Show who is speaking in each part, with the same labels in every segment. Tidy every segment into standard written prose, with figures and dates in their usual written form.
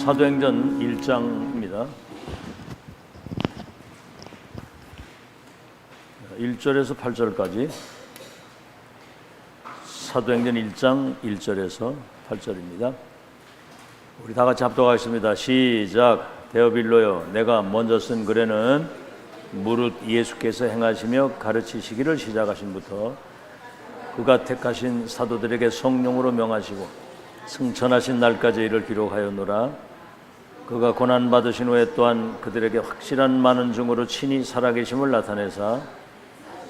Speaker 1: 사도행전 1장입니다. 1절에서 8절까지 사도행전 1장 1절에서 8절입니다. 우리 다 같이 합독하겠습니다. 시작. 데오빌로여, 내가 먼저 쓴 글에는 무릇 예수께서 행하시며 가르치시기를 시작하신부터 그가 택하신 사도들에게 성령으로 명하시고 승천하신 날까지 이를 기록하였노라. 그가 고난받으신 후에 또한 그들에게 확실한 많은 증거로 친히 살아계심을 나타내사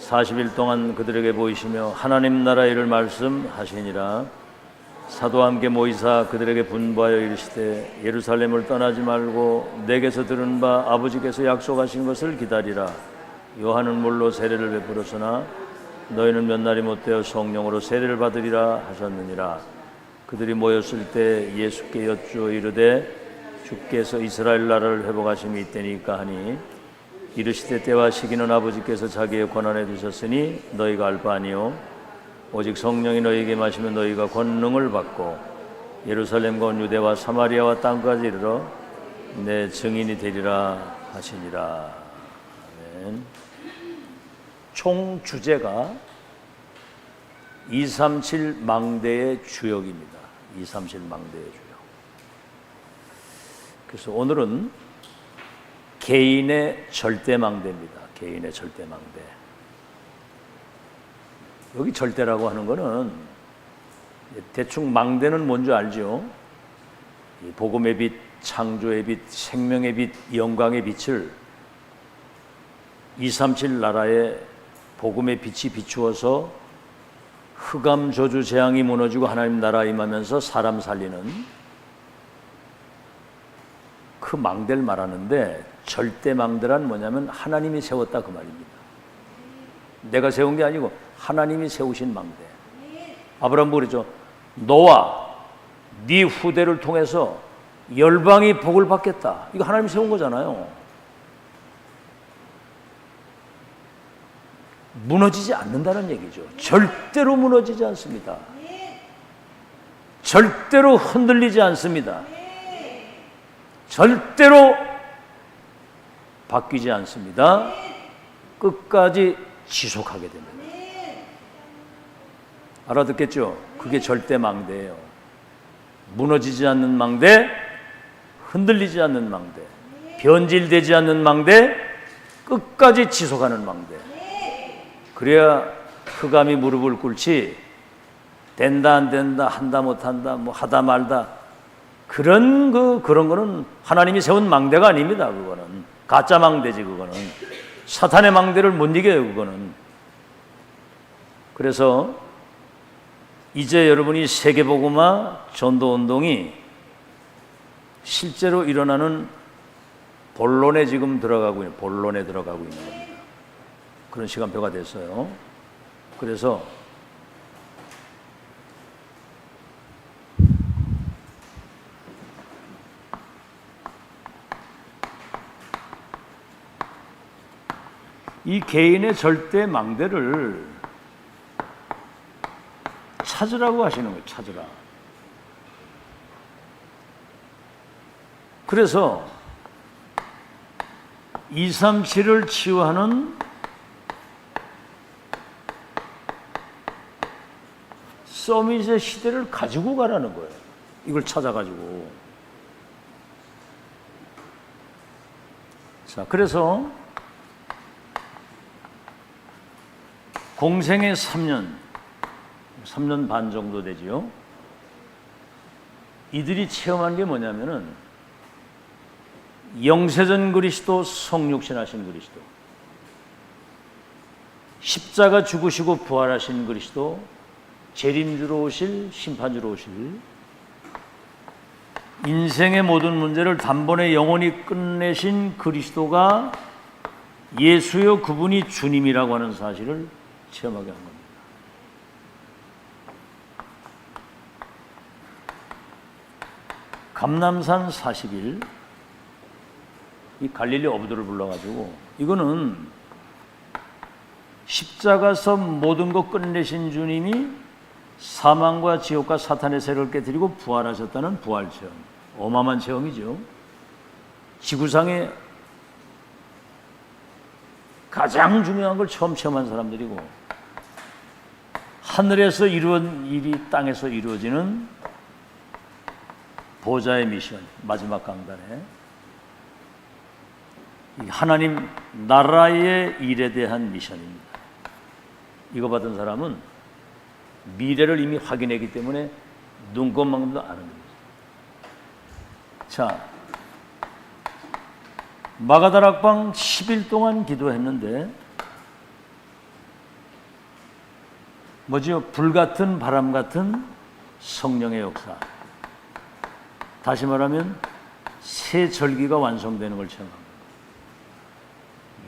Speaker 1: 40일 동안 그들에게 보이시며 하나님 나라 일을 말씀하시니라. 사도와 함께 모이사 그들에게 분부하여 이르시되 예루살렘을 떠나지 말고 내게서 들은 바 아버지께서 약속하신 것을 기다리라. 요한은 물로 세례를 베풀었으나 너희는 몇 날이 못되어 성령으로 세례를 받으리라 하셨느니라. 그들이 모였을 때 예수께 여쭈어 이르되 주께서 이스라엘 나라를 회복하심이 있다니까 하니 이르시되 때와 시기는 아버지께서 자기의 권한에 두셨으니 너희가 알 바 아니요 오직 성령이 너희에게 마시면 너희가 권능을 받고 예루살렘과 온 유대와 사마리아와 땅까지 이르러 내 증인이 되리라 하시니라. 아멘. 총 주제가 237 망대의 주역입니다. 237 망대의 주역. 그래서 오늘은 개인의 절대망대입니다. 개인의 절대망대. 여기 절대라고 하는 거는 대충 망대는 뭔지 알죠? 복음의 빛, 창조의 빛, 생명의 빛, 영광의 빛을 237 나라에 복음의 빛이 비추어서 흑암 저주 재앙이 무너지고 하나님 나라 임하면서 사람 살리는 그 망대를 말하는데, 절대 망대란 뭐냐면 하나님이 세웠다 그 말입니다. 내가 세운 게 아니고 하나님이 세우신 망대. 아브라함 그러죠. 너와 네 후대를 통해서 열방이 복을 받겠다. 이거 하나님이 세운 거잖아요. 무너지지 않는다는 얘기죠. 절대로 무너지지 않습니다. 절대로 흔들리지 않습니다. 절대로 바뀌지 않습니다. 끝까지 지속하게 됩니다. 알아듣겠죠? 그게 절대 망대예요. 무너지지 않는 망대, 흔들리지 않는 망대, 변질되지 않는 망대, 끝까지 지속하는 망대. 그래야 흑암이 무릎을 꿇지 된다 안 된다, 한다 못 한다, 뭐 하다 말다, 그런 거는 하나님이 세운 망대가 아닙니다. 그거는 가짜 망대지. 그거는 사탄의 망대를 못 이겨요. 그거는. 그래서 이제 여러분이 세계복음화 전도운동이 실제로 일어나는 본론에 지금 들어가고 있는 겁니다. 그런 시간표가 됐어요. 그래서 이 개인의 절대 망대를 찾으라고 하시는 거예요. 찾으라. 그래서 237을 치유하는 서밋의 시대를 가지고 가라는 거예요. 이걸 찾아가지고. 자, 그래서 공생의 3년 반 정도 되지요. 이들이 체험한 게 뭐냐면은 영세전 그리스도, 성육신하신 그리스도, 십자가 죽으시고 부활하신 그리스도, 재림주로 오실, 심판주로 오실, 인생의 모든 문제를 단번에 영원히 끝내신 그리스도가 예수여 그분이 주님이라고 하는 사실을 체험하게 한 겁니다. 감람산 40일, 이 갈릴리 어부들을 불러가지고, 이거는 십자가서 모든 것 끝내신 주님이 사망과 지옥과 사탄의 세력을 깨뜨리고 부활하셨다는 부활 체험. 어마어마한 체험이죠. 지구상에 가장 중요한 걸 처음 체험한 사람들이고, 하늘에서 이루어진 일이 땅에서 이루어지는 보좌의 미션, 마지막 강단에 하나님 나라의 일에 대한 미션입니다. 이거 받은 사람은 미래를 이미 확인했기 때문에 눈꽃만큼도 아는 겁니다. 자, 마가다락방 10일 동안 기도했는데 뭐지요? 불같은 바람 같은 성령의 역사. 다시 말하면 새 절기가 완성되는 걸 체험합니다.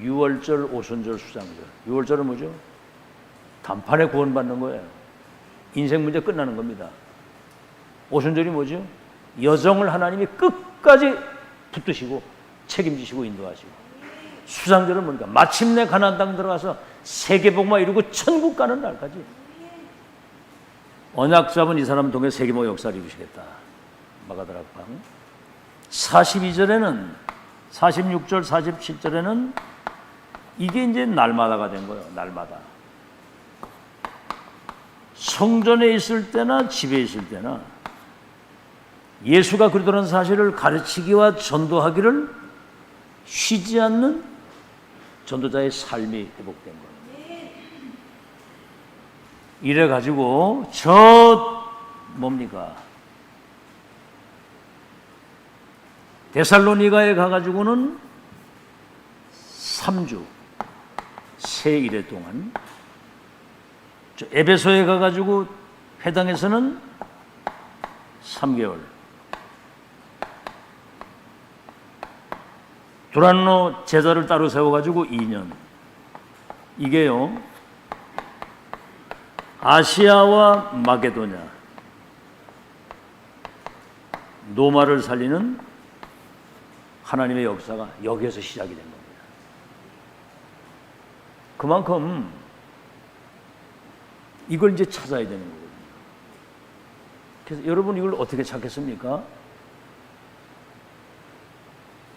Speaker 1: 유월절, 오순절, 수장절. 유월절은 뭐죠? 단판에 구원받는 거예요. 인생 문제 끝나는 겁니다. 오순절이 뭐죠? 여정을 하나님이 끝까지 붙드시고 책임지시고 인도하시고. 수장절은 뭡니까? 마침내 가나안 땅 들어가서 세계복만 이루고 천국 가는 날까지. 언약 잡은 이 사람 통해 세계복 역사를 이루시겠다. 마가다락방. 42절에는 46절 47절에는 이게 이제 날마다가 된 거예요. 날마다. 성전에 있을 때나 집에 있을 때나 예수가 그리스도라는 사실을 가르치기와 전도하기를 쉬지 않는 전도자의 삶이 회복된 거예요. 이래 가지고 뭡니까? 데살로니가에 가가지고는 3주 새 일해 동안, 에베소에 가가지고 회당에서는 3개월, 두란노 제자를 따로 세워가지고 2년. 이게요, 아시아와 마게도냐, 노마를 살리는 하나님의 역사가 여기에서 시작이 된 겁니다. 그만큼 이걸 이제 찾아야 되는 거거든요. 그래서 여러분 이걸 어떻게 찾겠습니까?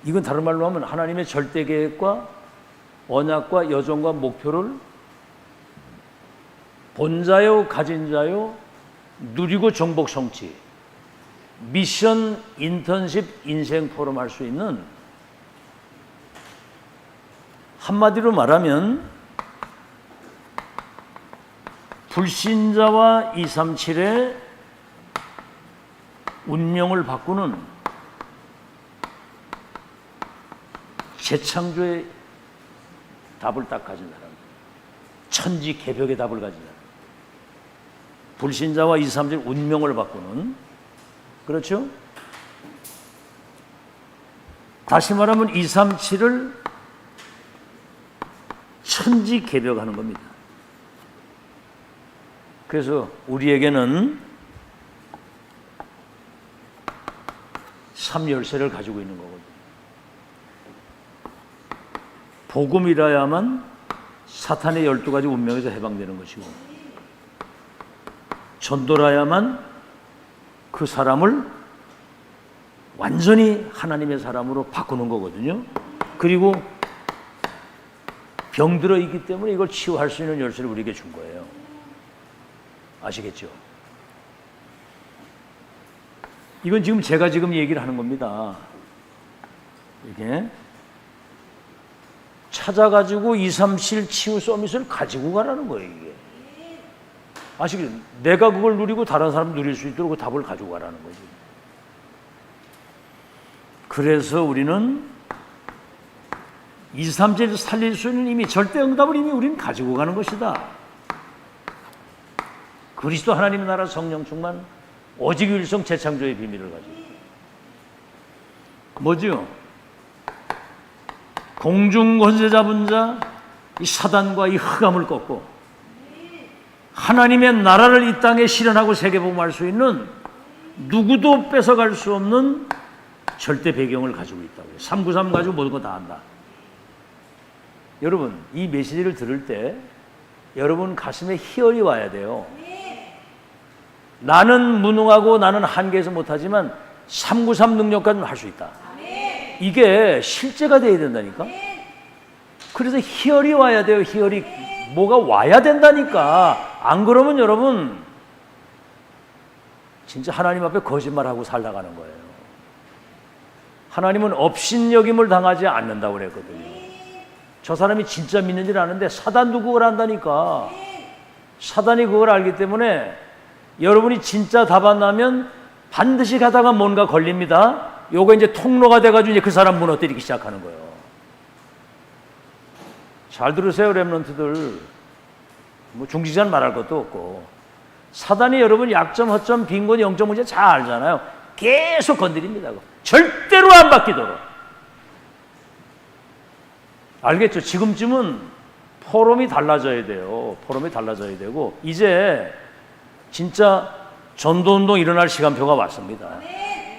Speaker 1: 이건 다른 말로 하면 하나님의 절대 계획과 언약과 여정과 목표를 본자요, 가진 자요, 누리고 정복 성취, 미션, 인턴십, 인생 포럼 할 수 있는, 한마디로 말하면 불신자와 237의 운명을 바꾸는 재창조의 답을 딱 가진 사람, 천지 개벽의 답을 가진 사람, 불신자와 237 운명을 바꾸는, 그렇죠? 다시 말하면 237을 천지 개벽하는 겁니다. 그래서 우리에게는 3열쇠를 가지고 있는 거거든요. 복음이라야만 사탄의 12가지 운명에서 해방되는 것이고, 전도라야만 그 사람을 완전히 하나님의 사람으로 바꾸는 거거든요. 그리고 병들어 있기 때문에 이걸 치유할 수 있는 열쇠를 우리에게 준 거예요. 아시겠죠? 이건 지금 제가 지금 얘기를 하는 겁니다. 이게 찾아가지고 237 치유 서밋을 가지고 가라는 거예요. 이게 아시겠죠? 내가 그걸 누리고 다른 사람 누릴 수 있도록 그 답을 가지고 가라는 거죠. 그래서 우리는 237을 살릴 수 있는 이미 절대 응답을 이미 우리는 가지고 가는 것이다. 그리스도 하나님의 나라 성령 충만 오직 일성 재창조의 비밀을 가지고. 뭐죠? 공중 권세 잡은 자, 이 사단과 이 흑암을 꺾고 하나님의 나라를 이 땅에 실현하고 세계복음할 수 있는 누구도 뺏어갈 수 없는 절대 배경을 가지고 있다고요. 393 가지고 모든 거 다 한다. 여러분, 이 메시지를 들을 때 여러분 가슴에 희열이 와야 돼요. 나는 무능하고 나는 한계에서 못하지만 393 능력까지는 할 수 있다. 이게 실제가 돼야 된다니까. 그래서 희열이 와야 돼요. 희열이 뭐가 와야 된다니까. 안 그러면 여러분 진짜 하나님 앞에 거짓말하고 살아가는 거예요. 하나님은 업신여김을 당하지 않는다고 그랬거든요. 저 사람이 진짜 믿는 줄 아는데 사단도 그걸 안다니까. 사단이 그걸 알기 때문에 여러분이 진짜 답 안 나면 반드시 가다가 뭔가 걸립니다. 요거 이제 통로가 돼가지고 이제 그 사람 무너뜨리기 시작하는 거예요. 잘 들으세요, 렘넌트들. 뭐 중직자는 말할 것도 없고. 사단이 여러분 약점, 허점, 빈곤, 영점 문제 잘 알잖아요. 계속 건드립니다. 절대로 안 바뀌도록. 알겠죠? 지금쯤은 포럼이 달라져야 돼요. 포럼이 달라져야 되고 이제 진짜 전도운동 일어날 시간표가 왔습니다.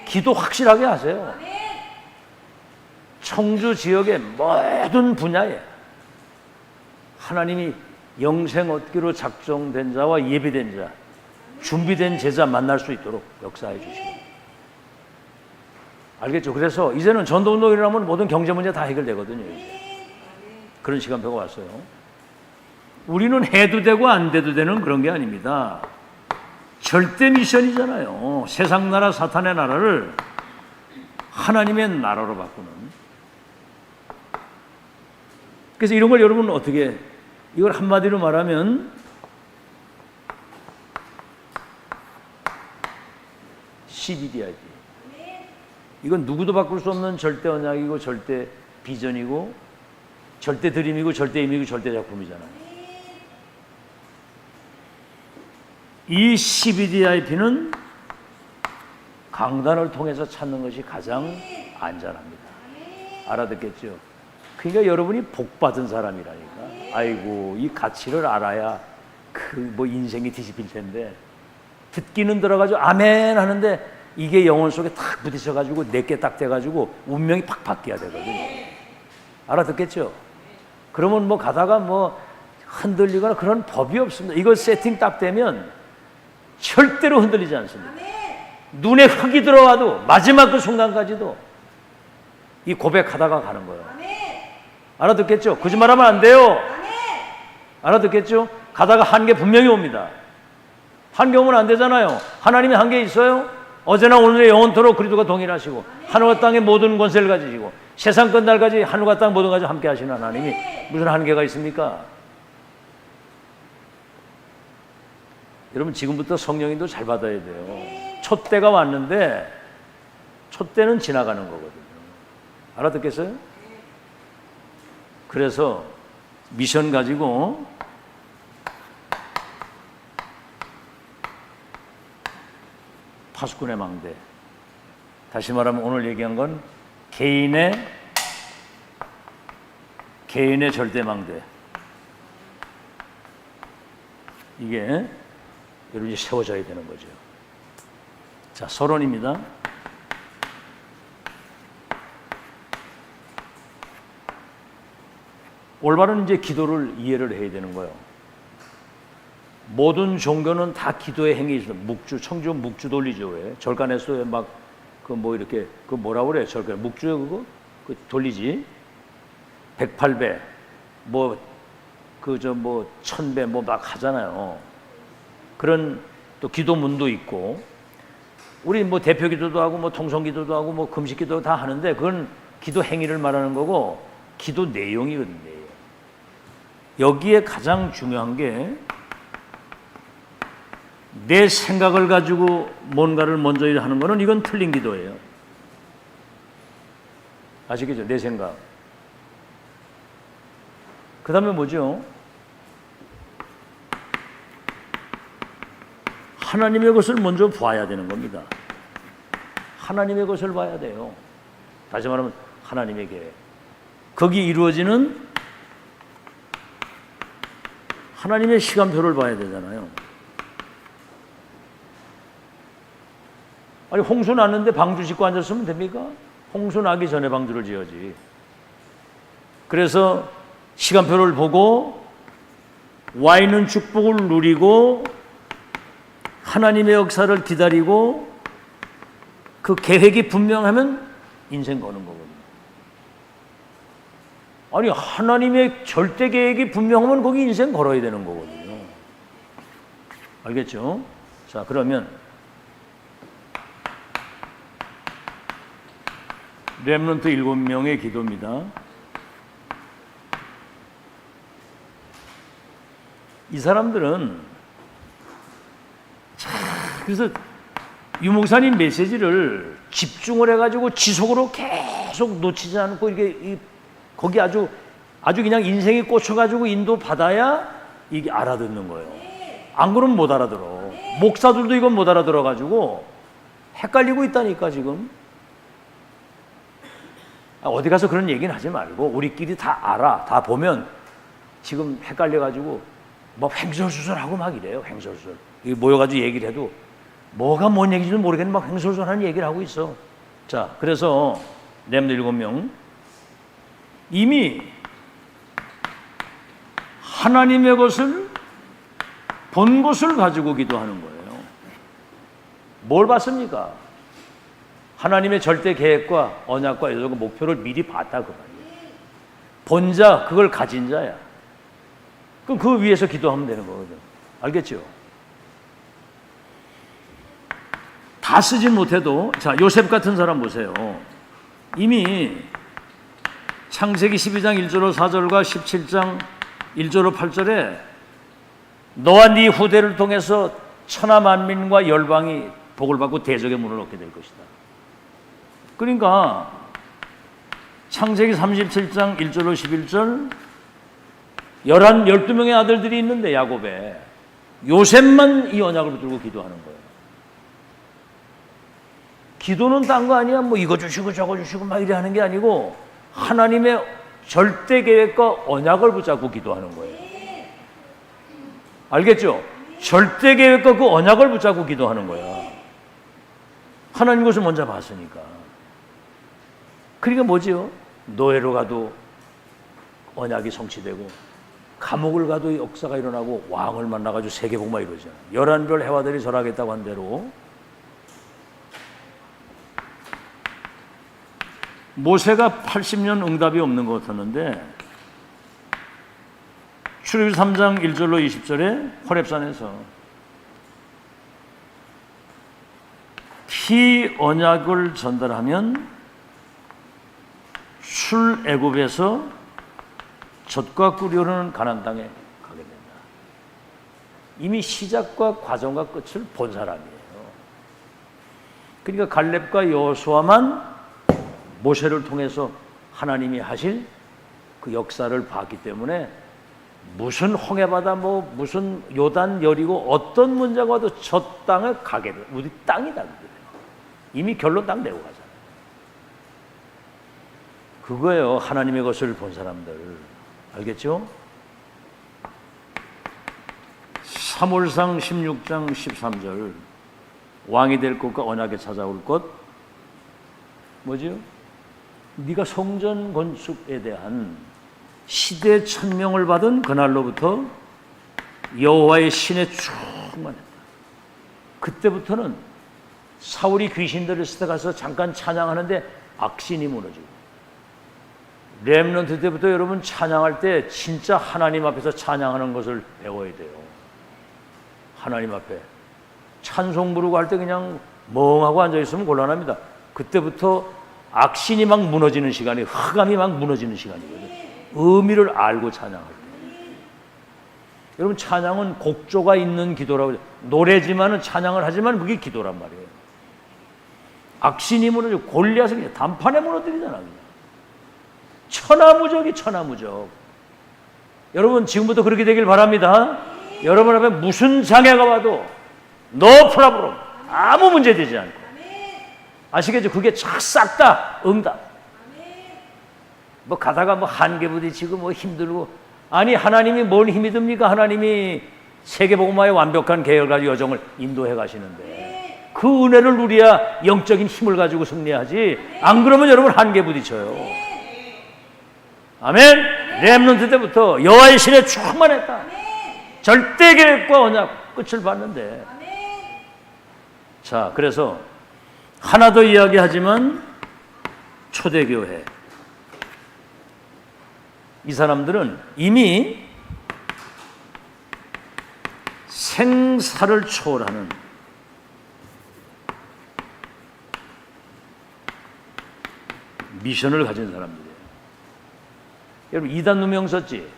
Speaker 1: 기도 확실하게 하세요. 청주 지역의 모든 분야에 하나님이 영생 얻기로 작정된 자와 예비된 자, 준비된 제자 만날 수 있도록 역사해 주시고. 알겠죠? 그래서 이제는 전도운동 일어나면 모든 경제 문제 다 해결되거든요. 이제. 그런 시간표가 왔어요. 우리는 해도 되고 안 돼도 되는 그런 게 아닙니다. 절대 미션이잖아요. 세상 나라 사탄의 나라를 하나님의 나라로 바꾸는. 그래서 이런 걸 여러분 어떻게, 이걸 한마디로 말하면 CBDIP. 이건 누구도 바꿀 수 없는 절대 언약이고 절대 비전이고 절대 드림이고 절대 의미고 절대 작품이잖아요. 이 CBDIP는 강단을 통해서 찾는 것이 가장 안전합니다. 알아듣겠죠? 그러니까 여러분이 복 받은 사람이라니까. 아이고, 이 가치를 알아야 그 뭐 인생이 뒤집힐 텐데 듣기는 들어가지고 아멘 하는데 이게 영혼 속에 탁 부딪혀가지고 내게 딱 돼가지고 운명이 팍 바뀌어야 되거든요. 알아듣겠죠? 그러면 뭐 가다가 뭐 흔들리거나 그런 법이 없습니다. 이거 세팅 딱 되면 절대로 흔들리지 않습니다. 눈에 흙이 들어와도 마지막 그 순간까지도 이 고백하다가 가는 거예요. 알아듣겠죠? 거짓말하면 안 돼요. 알아듣겠죠? 가다가 한계 분명히 옵니다. 한계 오면 안 되잖아요. 하나님이 한계 있어요? 어제나 오늘의 영원토록 그리스도가 동일하시고 하늘과 땅의 모든 권세를 가지시고 세상 끝날까지 하늘과 땅 모든 가지고 함께 하시는 하나님이 무슨 한계가 있습니까? 여러분 지금부터 성령님도 잘 받아야 돼요. 촛대가 왔는데 촛대는 지나가는 거거든요. 알아듣겠어요? 그래서 미션 가지고 파수꾼의 망대, 다시 말하면 오늘 얘기한 건 개인의 절대 망대, 이게 여러분이 세워져야 되는 거죠. 자, 서론입니다. 올바른 이제 기도를 이해를 해야 되는 거예요. 모든 종교는 다 기도의 행위 있어요. 묵주, 청주 묵주 돌리죠. 왜? 절간에서 막 그 뭐 이렇게 그 뭐라고 그래요? 절간 묵주요 그거? 그 돌리지. 108배 뭐 그 저 뭐 1000배 뭐 막 하잖아요. 그런 또 기도문도 있고 우리 뭐 대표 기도도 하고 뭐 통성 기도도 하고 뭐 금식 기도 다 하는데 그건 기도 행위를 말하는 거고 기도 내용이거든요. 여기에 가장 중요한 게 내 생각을 가지고 뭔가를 먼저 하는 거는 이건 틀린 기도예요. 아시겠죠? 내 생각. 그 다음에 뭐죠? 하나님의 것을 먼저 봐야 되는 겁니다. 하나님의 것을 봐야 돼요. 다시 말하면 하나님의 계획. 거기 이루어지는 하나님의 시간표를 봐야 되잖아요. 아니 홍수 났는데 방주 짓고 앉았으면 됩니까? 홍수 나기 전에 방주를 지어야지. 그래서 시간표를 보고 와 있는 축복을 누리고 하나님의 역사를 기다리고 그 계획이 분명하면 인생 거는 거거든요. 아니 하나님의 절대 계획이 분명하면 거기 인생 걸어야 되는 거거든요. 알겠죠? 자, 그러면 렘넌트 7명의 기도입니다. 이 사람들은 그래서 유 목사님 메시지를 집중을 해가지고 지속으로 계속 놓치지 않고 이게 거기 아주 그냥 인생이 꽂혀가지고 인도 받아야 이게 알아듣는 거예요. 안 그러면 못 알아들어. 목사들도 이건 못 알아들어가지고 헷갈리고 있다니까 지금. 어디 가서 그런 얘기는 하지 말고 우리끼리 다 알아. 다 보면 지금 헷갈려가지고 뭐 횡설수설하고 막 이래요. 횡설수설. 모여가지고 얘기를 해도 뭐가 뭔 얘기인지는 모르겠는데 막 횡설수설하는 얘기를 하고 있어. 자, 그래서 렘넌트 7명 이미 하나님의 것을 본 것을 가지고 기도하는 거예요. 뭘 봤습니까? 하나님의 절대 계획과 언약과 여정과 목표를 미리 봤다 그 말이에요. 본 자, 그걸 가진 자야. 그럼 그 위에서 기도하면 되는 거거든. 알겠죠? 다 쓰진 못해도 자, 요셉 같은 사람 보세요. 이미 창세기 12장 1절로 4절과 17장 1절로 8절에 너와 네 후대를 통해서 천하 만민과 열방이 복을 받고 대적의 문을 얻게 될 것이다. 그러니까 창세기 37장 1절로 11절 12명의 아들들이 있는데 야곱에 요셉만 이 언약을 붙들고 기도하는 거예요. 기도는 딴 거 아니야. 뭐 이거 주시고 저거 주시고 막 이래 하는 게 아니고 하나님의 절대 계획과 언약을 붙잡고 기도하는 거예요. 알겠죠? 절대 계획과 그 언약을 붙잡고 기도하는 거야. 하나님 것을 먼저 봤으니까. 그러니까 뭐지요? 노예로 가도 언약이 성취되고 감옥을 가도 역사가 일어나고 왕을 만나가지고 세계복만 이루어지잖아. 11별 해화들이 절하겠다고 한 대로 모세가 80년 응답이 없는 것 같았는데 출애굽기 3장 1절로 20절에 호렙산에서 피 언약을 전달하면 출애굽에서 젖과 꿀이 흐르는 가나안 땅에 가게 된다. 이미 시작과 과정과 끝을 본 사람이에요. 그러니까 갈렙과 여호수아만 모세를 통해서 하나님이 하실 그 역사를 봤기 때문에 무슨 홍해바다 뭐 무슨 요단 여리고 어떤 문제가 와도 저 땅에 가게 돼. 우리 땅이다. 이미 결론 딱 내고 가잖아요. 그거예요. 하나님의 것을 본 사람들. 알겠죠? 사무엘상 16장 13절 왕이 될 것과 언약에 찾아올 것 뭐죠? 네가 성전 건축에 대한 시대 천명을 받은 그날로부터 여호와의 신에 충만했다. 그때부터는 사울이 귀신들을 쓰다 가서 잠깐 찬양하는데 악신이 무너지고 렘넌트 때부터 여러분 찬양할 때 진짜 하나님 앞에서 찬양하는 것을 배워야 돼요. 하나님 앞에 찬송 부르고 할 때 그냥 멍하고 앉아있으면 곤란합니다. 그때부터 악신이 막 무너지는 시간이 흑암이 막 무너지는 시간이거든요. 의미를 알고 찬양할 때. 여러분 찬양은 곡조가 있는 기도라고 해요. 노래지만은 찬양을 하지만 그게 기도란 말이에요. 악신이 무너지고 골리앗을 그냥 단판에 무너뜨리잖아. 그냥. 천하무적이 천하무적. 여러분 지금부터 그렇게 되길 바랍니다. 여러분 앞에 무슨 장애가 와도 no problem. 아무 문제 되지 않고. 아시겠죠? 그게 싹 다 응답. 뭐 가다가 뭐 한계 부딪히고 뭐 힘들고 아니 하나님이 뭔 힘이 듭니까? 하나님이 세계복음화의 완벽한 계획과 여정을 인도해 가시는데 그 은혜를 누려야 영적인 힘을 가지고 승리하지. 안 그러면 여러분 한계 부딪혀요. 아멘. 렘넌트 때부터 여호와의 신에 충만했다. 절대 계획과 언약 끝을 봤는데. 자, 그래서 하나 더 이야기하지만 초대교회 이 사람들은 이미 생사를 초월하는 미션을 가진 사람들이에요. 여러분 이단 누명 썼지?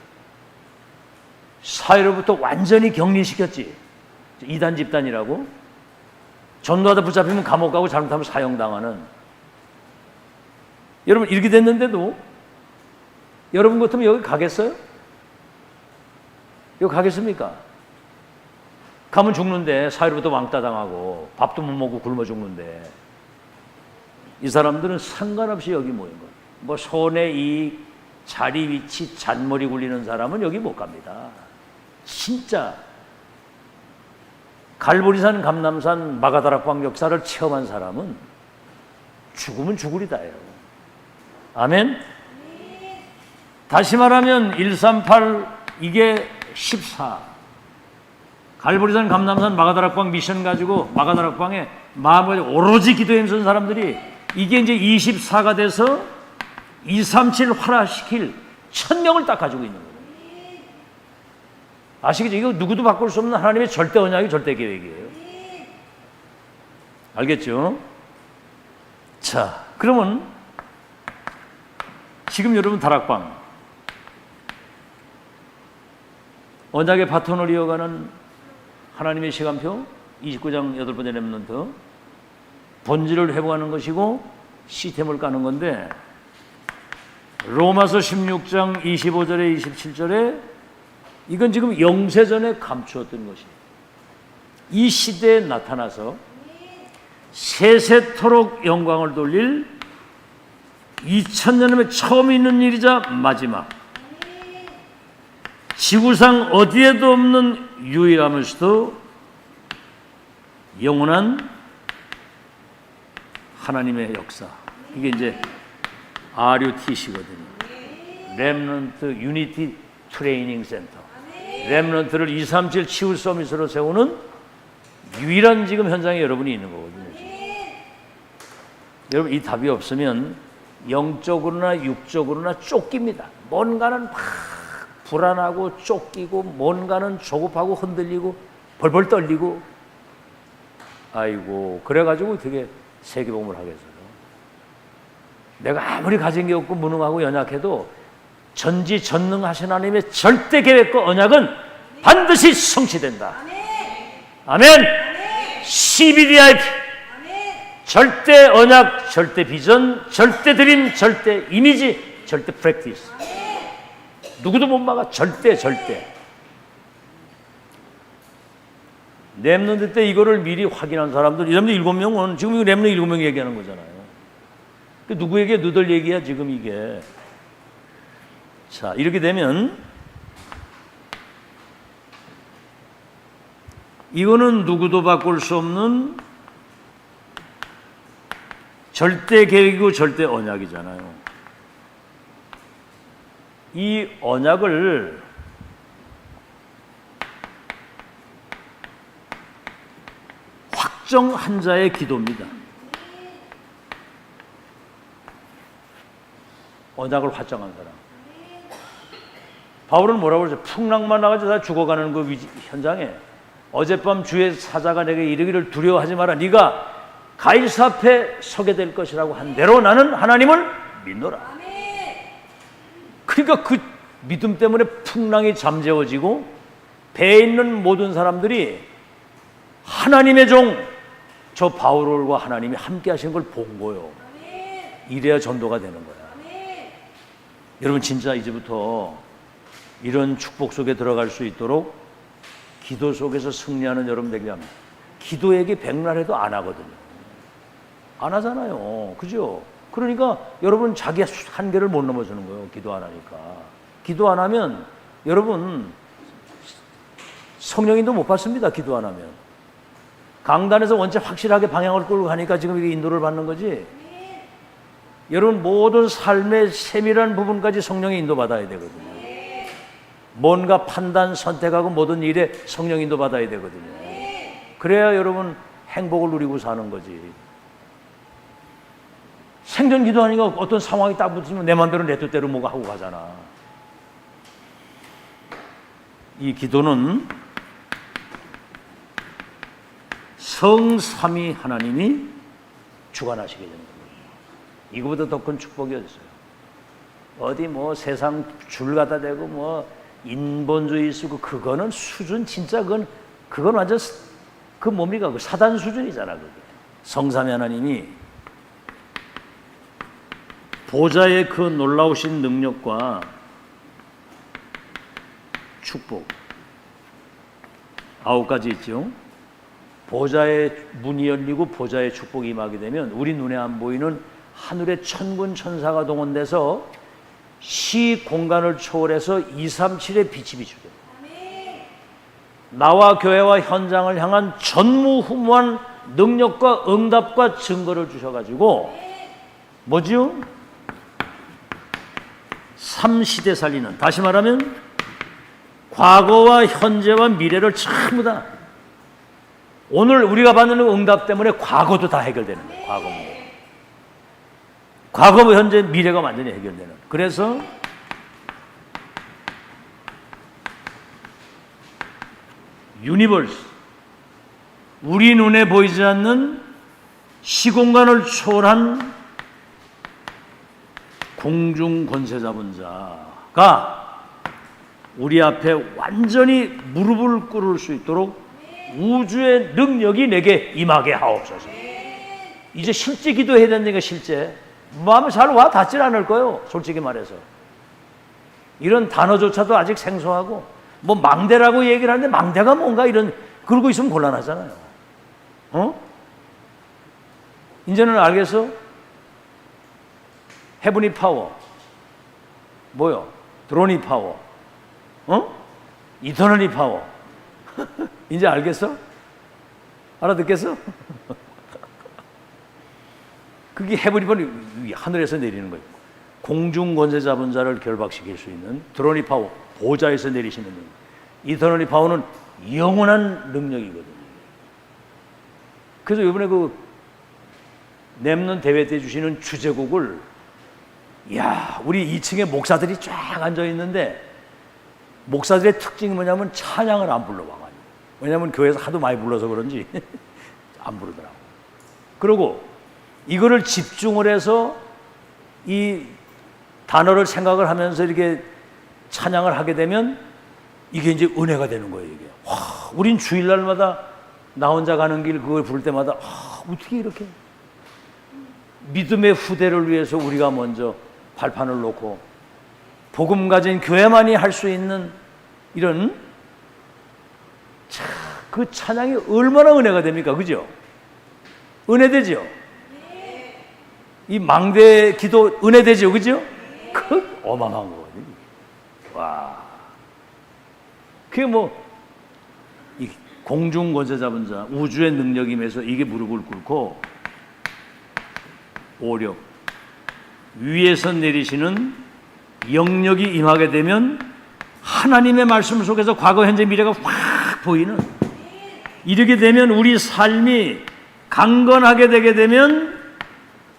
Speaker 1: 사회로부터 완전히 격리시켰지? 이단 집단이라고? 전도하다 붙잡히면 감옥 가고 잘못하면 사형당하는. 여러분 이렇게 됐는데도 여러분 같으면 여기 가겠어요? 여기 가겠습니까? 가면 죽는데 사회로부터 왕따 당하고 밥도 못 먹고 굶어 죽는데 이 사람들은 상관없이 여기 모인 거예요. 뭐 손에 이 자리 위치 잔머리 굴리는 사람은 여기 못 갑니다. 진짜 갈보리산 감남산 마가다락방 역사를 체험한 사람은 죽으면 죽으리다예요. 아멘? 다시 말하면 138 이게 14 갈보리산 감남산 마가다락방 미션 가지고 마가다락방에 마음을 오로지 기도에 힘쓴 사람들이 이게 이제 24가 돼서 237 활화시킬 1000명을 딱 가지고 있는 거예요. 아시겠죠? 이거 누구도 바꿀 수 없는 하나님의 절대 언약이 절대 계획이에요. 알겠죠? 자, 그러면 지금 여러분 다락방 언약의 바톤을 이어가는 하나님의 시간표 29장 8번째 렘넌트 본질을 회복하는 것이고 시스템을 까는 건데 로마서 16장 25절에 27절에 이건 지금 영세전에 감추었던 것이에요. 이 시대에 나타나서 세세토록 영광을 돌릴 2000년 후에 처음 있는 일이자 마지막 지구상 어디에도 없는 유일하면서도 영원한 하나님의 역사. 이게 이제 RUTC거든요. 렘넌트 유니티 트레이닝 센터. 렘넌트를 237 치유 서밋으로 세우는 유일한 지금 현장에 여러분이 있는 거거든요. 지금. 여러분 이 답이 없으면 영적으로나 육적으로나 쫓깁니다. 뭔가는 막 불안하고 쫓기고 뭔가는 조급하고 흔들리고 벌벌 떨리고 아이고 그래가지고 되게 세계복음을 하겠어요. 내가 아무리 가진 게 없고 무능하고 연약해도 전지전능하신 하나님의 절대 계획과 언약은 반드시 성취된다. 아멘. CBDIP 절대 언약, 절대 비전, 절대 드림, 절대 이미지, 절대 프랙티스. 누구도 못 막아. 절대. 렘넌트 때 이거를 미리 확인한 사람들, 렘넌트 7명은 지금 렘넌트 7명 얘기하는 거잖아요. 누구에게 누들 얘기야 지금 이게. 자, 이렇게 되면 이거는 누구도 바꿀 수 없는 절대 계획이고 절대 언약이잖아요. 이 언약을 확정한 자의 기도입니다. 언약을 확정한 사람. 바울은 뭐라고 그러죠? 풍랑만 나가지고 다 죽어가는 그 현장에 어젯밤 주의 사자가 내게 이르기를 두려워하지 마라. 네가 가이사 앞에 서게 될 것이라고 한 대로 나는 하나님을 믿노라. 그러니까 그 믿음 때문에 풍랑이 잠재워지고 배에 있는 모든 사람들이 하나님의 종 저 바울과 하나님이 함께 하시는 걸 본 거예요. 이래야 전도가 되는 거야. 여러분 진짜 이제부터 이런 축복 속에 들어갈 수 있도록 기도 속에서 승리하는 여러분 되게 합니다. 기도에게 백날해도 안 하거든요. 안 하잖아요. 그죠? 그러니까 여러분 자기 한계를 못 넘어서는 거예요. 기도 안 하니까. 기도 안 하면 여러분 성령인도 못 받습니다. 기도 안 하면. 강단에서 원체 확실하게 방향을 끌고 가니까 지금 이게 인도를 받는 거지. 여러분 모든 삶의 세밀한 부분까지 성령의 인도받아야 되거든요. 뭔가 판단, 선택하고 모든 일에 성령인도 받아야 되거든요. 그래야 여러분 행복을 누리고 사는 거지. 생전 기도하니까 어떤 상황이 딱 붙으면 내 맘대로 내 뜻대로 뭐가 하고 가잖아. 이 기도는 성삼위 하나님이 주관하시게 되는 거예요. 이거보다 더 큰 축복이 어딨어요. 어디 뭐 세상 줄 갖다 대고 뭐 인본주의 쓰고 그거는 수준 진짜 그건 완전 그 뭡니까? 그 사단 수준이잖아. 그게. 성삼위 하나님이 보좌의 그 놀라우신 능력과 축복 9가지 있죠. 보좌의 문이 열리고 보좌의 축복이 임하게 되면 우리 눈에 안 보이는 하늘의 천군 천사가 동원돼서 시 공간을 초월해서 237의 빛이 비추죠. 나와 교회와 현장을 향한 전무후무한 능력과 응답과 증거를 주셔가지고 뭐지요? 3시대 살리는, 다시 말하면 과거와 현재와 미래를 전부 다 오늘 우리가 받는 응답 때문에 과거도 다 해결되는 거예요. 과거, 현재, 미래가 완전히 해결되는. 그래서 유니버스, 우리 눈에 보이지 않는 시공간을 초월한 공중 권세 잡은 자가 우리 앞에 완전히 무릎을 꿇을 수 있도록 우주의 능력이 내게 임하게 하옵소서. 이제 실제 기도해야 된다니까. 실제 마음에 잘 와 닿질 않을 거예요. 솔직히 말해서 이런 단어조차도 아직 생소하고 뭐 망대라고 얘기를 하는데 망대가 뭔가 이런 그러고 있으면 곤란하잖아요. 이제는 알겠어? 헤브니 파워 뭐요? 드로니 파워 이터널리 파워 이제 알겠어? 알아듣겠어? 그게 헤브니 파워, 하늘에서 내리는 거예요. 공중 권세 잡은 자를 결박시킬 수 있는 드로니 파워, 보좌에서 내리시는 능력. 이터널리 파워는 영원한 능력이거든요. 그래서 이번에 그 렘넌트 대회 때 주시는 주제곡을, 이야, 우리 2층에 목사들이 쫙 앉아 있는데 목사들의 특징이 뭐냐면 찬양을 안 불러와가지고. 왜냐하면 교회에서 하도 많이 불러서 그런지 안 부르더라고. 그리고 이거를 집중을 해서 이 단어를 생각을 하면서 이렇게 찬양을 하게 되면 이게 이제 은혜가 되는 거예요. 이게. 와, 우린 주일날마다 나 혼자 가는 길 그걸 부를 때마다 어떻게 이렇게 믿음의 후대를 위해서 우리가 먼저 발판을 놓고 복음 가진 교회만이 할 수 있는 이런 그 찬양이 얼마나 은혜가 됩니까? 그죠? 은혜되죠? 이 망대 기도 은혜되죠? 그죠? 그 어마어마한 거거든요. 와. 그게 뭐, 이 공중 권세 잡은 자, 우주의 능력이 임해서 이게 무릎을 꿇고 오력, 위에서 내리시는 영역이 임하게 되면 하나님의 말씀 속에서 과거, 현재, 미래가 확 보이는, 이렇게 되면 우리 삶이 강건하게 되게 되면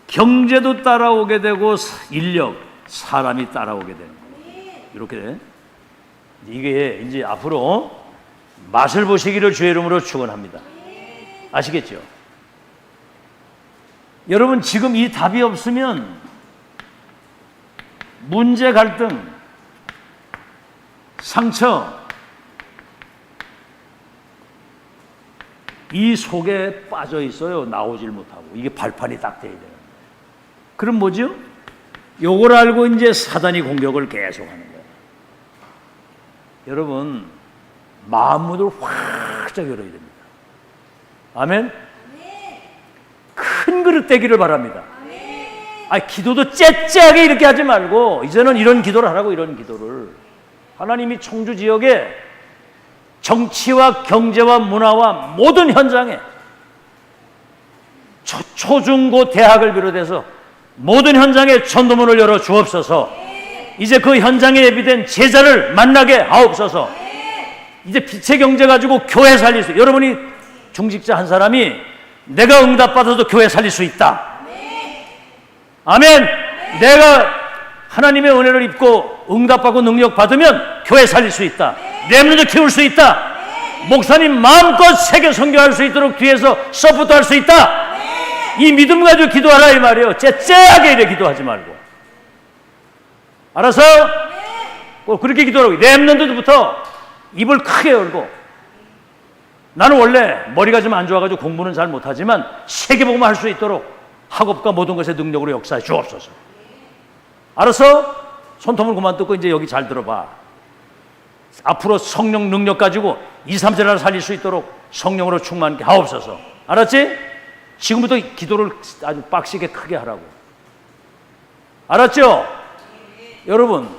Speaker 1: 경제도 따라오게 되고 인력, 사람이 따라오게 되는 거예요. 이렇게 이게 이제 앞으로 맛을 보시기를 주의 이름으로 축원합니다. 아시겠죠? 여러분 지금 이 답이 없으면 문제, 갈등, 상처 이 속에 빠져 있어요. 나오질 못하고. 이게 발판이 딱 돼야 돼요. 그럼 뭐죠? 요걸 알고 이제 사단이 공격을 계속하는 거예요. 여러분 마음문을 활짝 열어야 됩니다. 아멘? 큰 그릇 되기를 바랍니다. 기도도 째째하게 이렇게 하지 말고 이제는 이런 기도를 하라고. 이런 기도를 하나님이 청주 지역에 정치와 경제와 문화와 모든 현장에 초중고 대학을 비롯해서 모든 현장에 전도문을 열어 주옵소서. 이제 그 현장에 예비된 제자를 만나게 하옵소서. 이제 빛의 경제 가지고 교회 살릴 수, 여러분이 중직자 한 사람이 내가 응답받아도 교회 살릴 수 있다. 아멘. 내가 하나님의 은혜를 입고 응답받고 능력 받으면 교회 살릴 수 있다. 렘넌트 키울 수 있다. 목사님 마음껏 세계 선교할 수 있도록 뒤에서 서포트 할 수 있다. 이 믿음 가지고 기도하라 이 말이에요. 째째하게 이래 기도하지 말고. 알아서? 꼭 그렇게 기도하라고. 렘넌트부터 입을 크게 열고, 나는 원래 머리가 좀 안 좋아가지고 공부는 잘 못하지만 세계복음을 할 수 있도록 학업과 모든 것의 능력으로 역사해 주옵소서. 알아서? 손톱을 그만 뜯고 이제 여기 잘 들어봐. 앞으로 성령 능력 가지고 2, 3세 나라 살릴 수 있도록 성령으로 충만케 하옵소서. 알았지? 지금부터 기도를 아주 빡시게 크게 하라고. 알았죠? 여러분,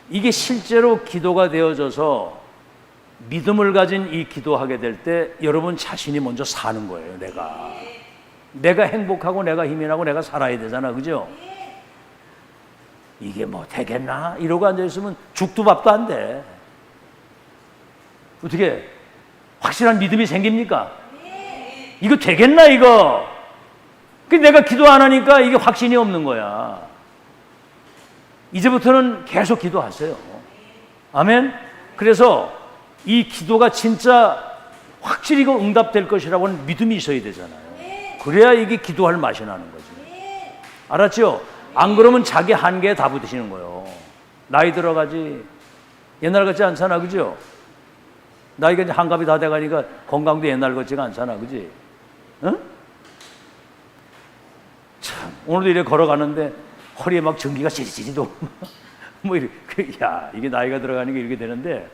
Speaker 1: 이게 실제로 기도가 되어져서 믿음을 가진 이 기도하게 될 때 여러분 자신이 먼저 사는 거예요. 내가 행복하고 내가 힘이 나고 내가 살아야 되잖아. 그죠? 이게 뭐 되겠나? 이러고 앉아있으면 죽도 밥도 안 돼. 어떻게 확실한 믿음이 생깁니까? 이거 되겠나 이거? 내가 기도 안 하니까 이게 확신이 없는 거야. 이제부터는 계속 기도하세요. 아멘? 그래서 이 기도가 진짜 확실히 이거 응답될 것이라고 하는 믿음이 있어야 되잖아요. 그래야 이게 기도할 맛이 나는 거지. 알았죠? 안 그러면 자기 한계에 다 부딪히는 거예요. 나이 들어가지. 옛날 같지 않잖아. 그죠? 나이가 이제 한갑이 다 돼가니까 건강도 옛날 같지가 않잖아. 그지? 응? 참, 오늘도 이래 걸어가는데 허리에 막 전기가 지지지도 뭐 이렇게, 야, 이게 나이가 들어가니까 이렇게 되는데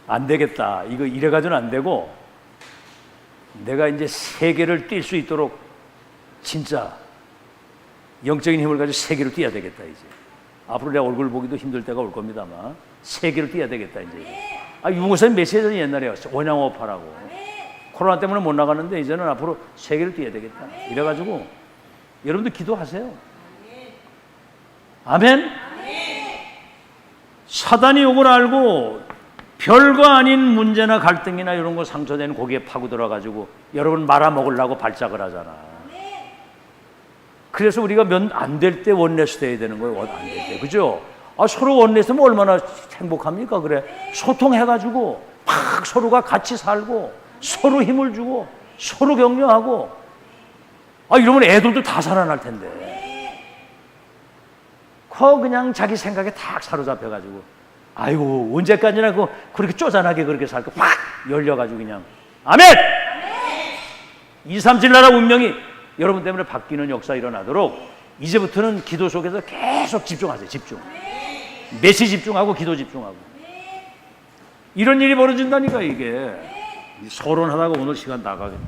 Speaker 1: 안 되겠다. 이거 이래가지고는 안 되고 내가 이제 세계를 뛸 수 있도록 진짜 영적인 힘을 가지고 세계를 뛰어야 되겠다. 이제 앞으로 내 얼굴 보기도 힘들 때가 올 겁니다. 아마 세계를 뛰어야 되겠다. 이제 유목사님 메시지 전에 옛날에 원양어파라고 코로나 때문에 못 나가는데 이제는 앞으로 세계를 뛰어야 되겠다. 이래가지고 여러분들 기도하세요. 아멘. 사단이 이걸 알고 별거 아닌 문제나 갈등이나 이런 거 상처되는 거기에 파고 들어가지고 여러분 말아먹으려고 발작을 하잖아. 그래서 우리가 안 될 때 원내스 돼야 되는 거예요. 안 될 때. 그죠? 서로 원내스면 얼마나 행복합니까? 그래. 소통해가지고 막 서로가 같이 살고 서로 힘을 주고 서로 격려하고 이러면 애들도 다 살아날 텐데. 그냥 자기 생각에 탁 사로잡혀가지고 아이고 언제까지나 그렇게 쪼잔하게 그렇게 살고 팍 열려가지고 그냥 아멘! 2, 3, 7 나라 운명이 여러분 때문에 바뀌는 역사 일어나도록 이제부터는 기도 속에서 계속 집중하세요. 집중. 메시지 집중하고 기도 집중하고. 이런 일이 벌어진다니까 이게. 서론하다가 오늘 시간 나가겠네.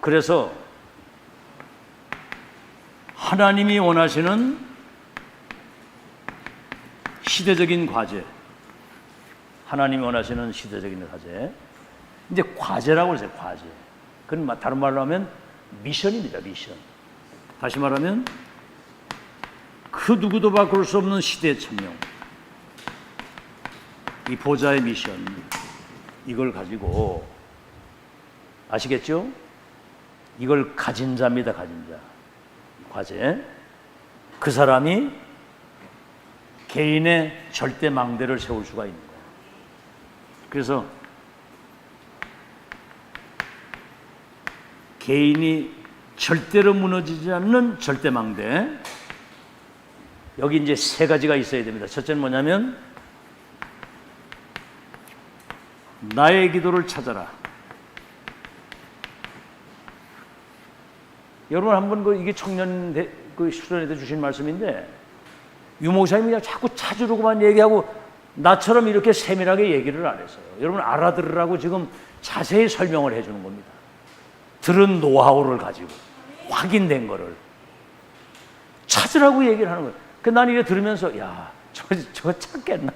Speaker 1: 그래서 하나님이 원하시는 시대적인 과제, 하나님이 원하시는 시대적인 과제, 이제 과제라고 그러세요. 과제. 그건 다른 말로 하면 미션입니다. 미션. 다시 말하면 그 누구도 바꿀 수 없는 시대의 천명, 이 보좌의 미션, 이걸 가지고 아시겠죠? 이걸 가진 자입니다. 가진 자. 과제. 그 사람이 개인의 절대 망대를 세울 수가 있는 거예요. 그래서 개인이 절대로 무너지지 않는 절대 망대. 여기 이제 세 가지가 있어야 됩니다. 첫째는 뭐냐면 나의 기도를 찾아라. 여러분 한번 이게 청년 수련회 때 주신 말씀인데 유목사님이 그냥 자꾸 찾으려고만 얘기하고 나처럼 이렇게 세밀하게 얘기를 안 했어요. 여러분 알아들으라고 지금 자세히 설명을 해주는 겁니다. 들은 노하우를 가지고 확인된 거를 찾으라고 얘기를 하는 거예요. 난 이래 들으면서 야, 저거 찾겠나?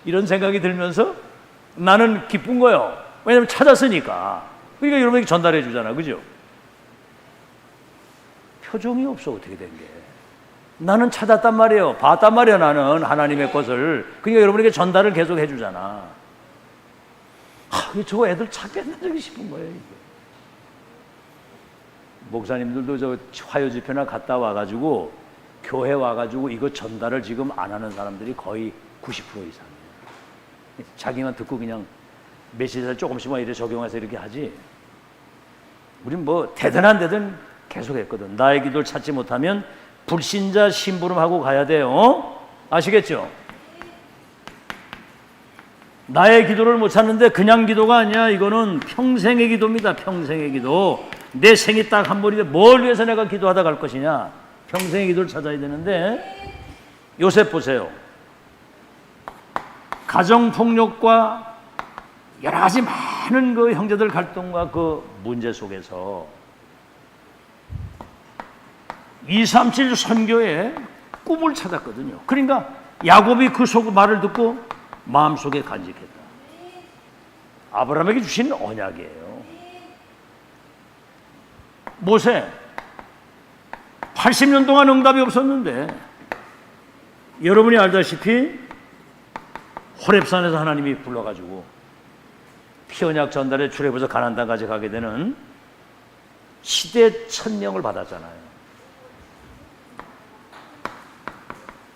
Speaker 1: 이런 생각이 들면서 나는 기쁜 거예요. 왜냐하면 찾았으니까. 그러니까 여러분에게 전달해 주잖아. 그죠? 표정이 없어 어떻게 된 게. 나는 찾았단 말이에요. 봤단 말이에요. 나는 하나님의 것을. 그러니까 여러분에게 전달을 계속 해주잖아. 저 애들 찾겠나 저기 싶은 거예요. 이게. 목사님들도 저 화요 집회나 갔다 와가지고 교회 와가지고 이거 전달을 지금 안 하는 사람들이 거의 90% 이상이에요. 자기만 듣고 그냥 메시지를 조금씩만 이렇게 적용해서 이렇게 하지. 우린 뭐 대단한 데든 계속 했거든. 나의 기도를 찾지 못하면 불신자 심부름하고 가야 돼요. 아시겠죠? 나의 기도를 못 찾는데 그냥 기도가 아니야. 이거는 평생의 기도입니다. 평생의 기도. 내 생이 딱 한 번인데 뭘 위해서 내가 기도하다 갈 것이냐. 평생의 기도를 찾아야 되는데 요셉 보세요. 가정폭력과 여러 가지 많은 그 형제들 갈등과 그 문제 속에서 237 선교에 꿈을 찾았거든요. 그러니까 야곱이 그 속 말을 듣고 마음속에 간직했다. 아브라함에게 주신 언약이에요. 모세 80년 동안 응답이 없었는데 여러분이 알다시피 호렙산에서 하나님이 불러가지고 피언약 전달에 출애굽해서 가나안 땅까지 가게 되는 시대 천명을 받았잖아요.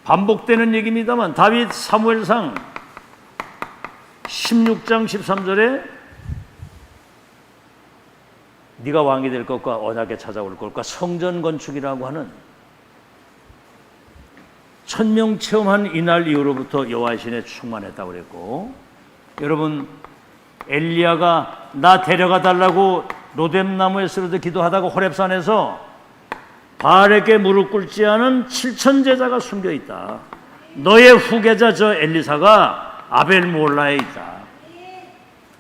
Speaker 1: 반복되는 얘기입니다만 다윗 사무엘상 16장 13절에 네가 왕이 될 것과 언약에 찾아올 것과 성전 건축이라고 하는 천명 체험한 이날 이후로부터 여호와의 신에 충만했다고 그랬고, 여러분 엘리야가 나 데려가 달라고 로뎀나무에 쓰러져 기도하다가 호렙산에서 바알에게 무릎 꿇지 않은 7천 제자가 숨겨 있다. 너의 후계자 저 엘리사가 아벨 몰라에 있다.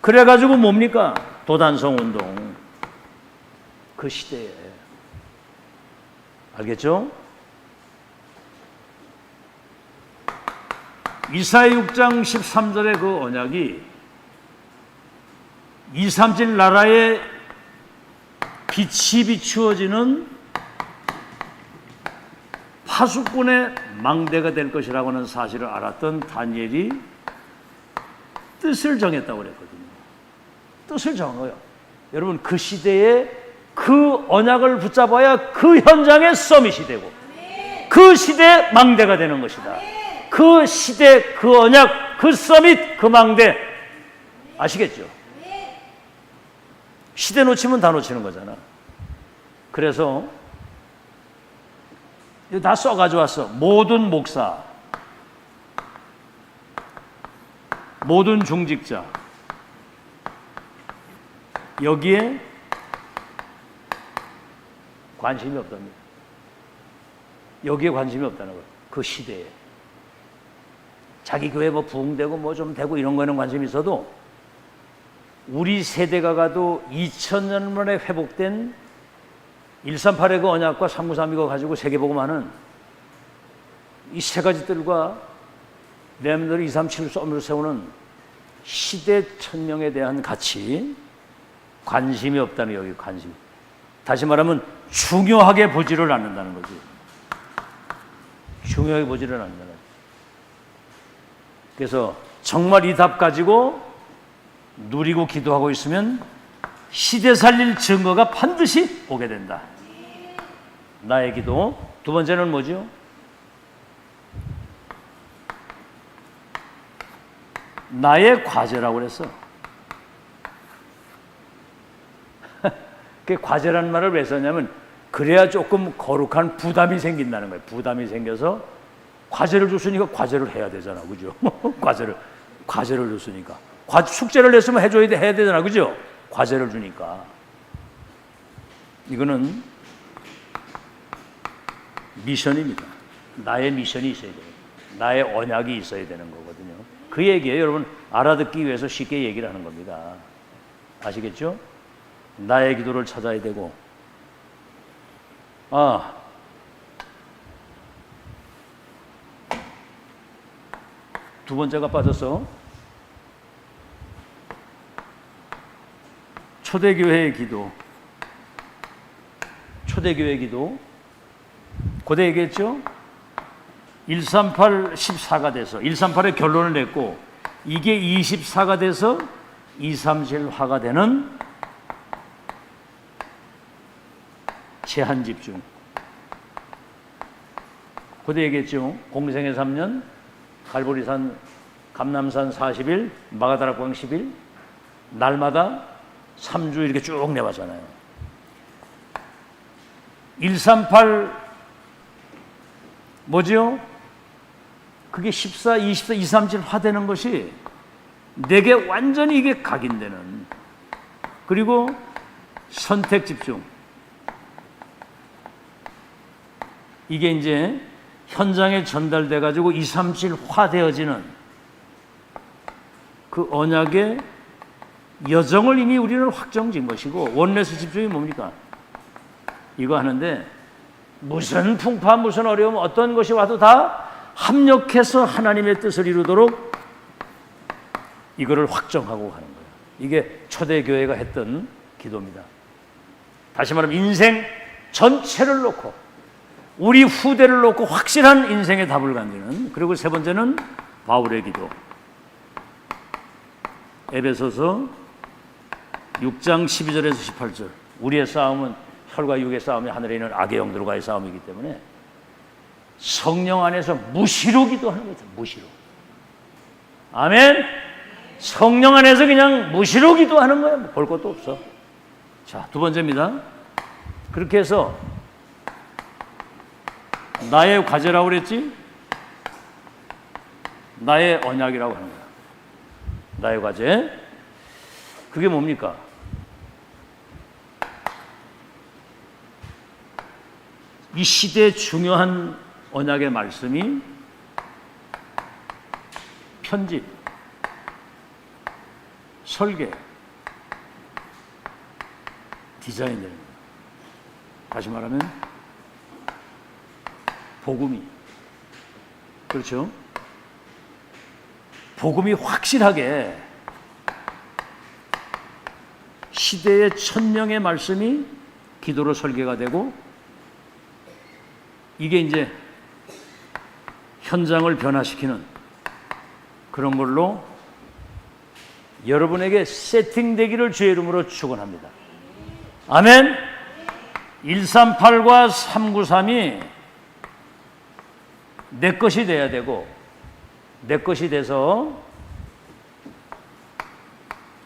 Speaker 1: 그래가지고 뭡니까? 도단성 운동. 그 시대에. 알겠죠? 이사야 6장 13절의 그 언약이 237 나라에 빛이 비추어지는 파수꾼의 망대가 될 것이라고 하는 사실을 알았던 다니엘이 뜻을 정했다고 그랬거든요. 뜻을 정해요. 여러분 그 시대에 그 언약을 붙잡아야 그 현장의 서밋이 되고 그 시대의 망대가 되는 것이다. 그 시대, 그 언약, 그 서밋, 그 망대 아시겠죠? 시대 놓치면 다 놓치는 거잖아. 그래서 다 써가지고 왔어. 모든 목사, 모든 중직자 여기에 관심이 없답니다. 여기에 관심이 없다는 거예요. 그 시대에. 자기 교회 뭐 부흥되고 뭐 좀 되고 이런 거에는 관심이 있어도 우리 세대가 가도 2000년 만에 회복된 138의 그 언약과 393 이거 가지고 세계복음하는 이 세 가지 뜰과 내면들이 237을 썸으로 세우는 시대 천명에 대한 가치, 관심이 없다는 여기 관심. 다시 말하면 중요하게 보지를 않는다는 거지. 중요하게 보지를 않는다는 거지. 그래서 정말 이 답 가지고 누리고 기도하고 있으면 시대 살릴 증거가 반드시 오게 된다. 나의 기도. 두 번째는 뭐죠? 나의 과제라고 그랬어. 그 과제라는 말을 왜 썼냐면 그래야 조금 거룩한 부담이 생긴다는 거예요. 부담이 생겨서 과제를 줬으니까 과제를 해야 되잖아. 그죠? 과제를 줬으니까. 숙제를 냈으면 해야 되잖아. 그죠? 과제를 주니까. 이거는 미션입니다. 나의 미션이 있어야 돼요. 나의 언약이 있어야 되는 거거든요. 그 얘기에 여러분 알아듣기 위해서 쉽게 얘기를 하는 겁니다. 아시겠죠? 나의 기도를 찾아야 되고, 두 번째가 빠졌어. 초대교회의 기도. 초대교회 기도. 고대 얘기했죠? 138, 14가 돼서 138의 결론을 냈고 이게 24가 돼서 237화가 되는 제한집중. 그때 얘기했죠. 공생애 3년, 갈보리산, 감남산 40일, 마가다락방 10일, 날마다 3주 이렇게 쭉 내봤잖아요. 138 뭐죠? 그게 14, 24, 237화 되는 것이 내게 완전히 이게 각인되는, 그리고 선택 집중, 이게 이제 현장에 전달돼 가지고 237화 되어지는 그 언약의 여정을 이미 우리는 확정진 것이고, 원내스 집중이 뭡니까? 이거 하는데 무슨 풍파, 무슨 어려움, 어떤 것이 와도 다 합력해서 하나님의 뜻을 이루도록 이거를 확정하고 하는 거예요. 이게 초대교회가 했던 기도입니다. 다시 말하면 인생 전체를 놓고, 우리 후대를 놓고 확실한 인생의 답을 간주는. 그리고 세 번째는 바울의 기도. 에베소서 6장 12절에서 18절. 우리의 싸움은 혈과 육의 싸움이 하늘에 있는 악의 영들과의 싸움이기 때문에 성령 안에서 무시로 기도하는 거죠. 무시로. 아멘. 성령 안에서 그냥 무시로 기도하는 거야. 볼 것도 없어. 자, 두 번째입니다. 그렇게 해서 나의 과제라고 그랬지? 나의 언약이라고 하는 거야. 나의 과제. 그게 뭡니까? 이 시대의 중요한 언약의 말씀이 편집, 설계, 디자인 되는 거예요. 다시 말하면 복음이, 그렇죠? 복음이 확실하게 시대의 천명의 말씀이 기도로 설계가 되고, 이게 이제 현장을 변화시키는 그런 걸로 여러분에게 세팅되기를 주의 이름으로 축원합니다. 아멘. 138과 393이 내 것이 돼야 되고, 내 것이 돼서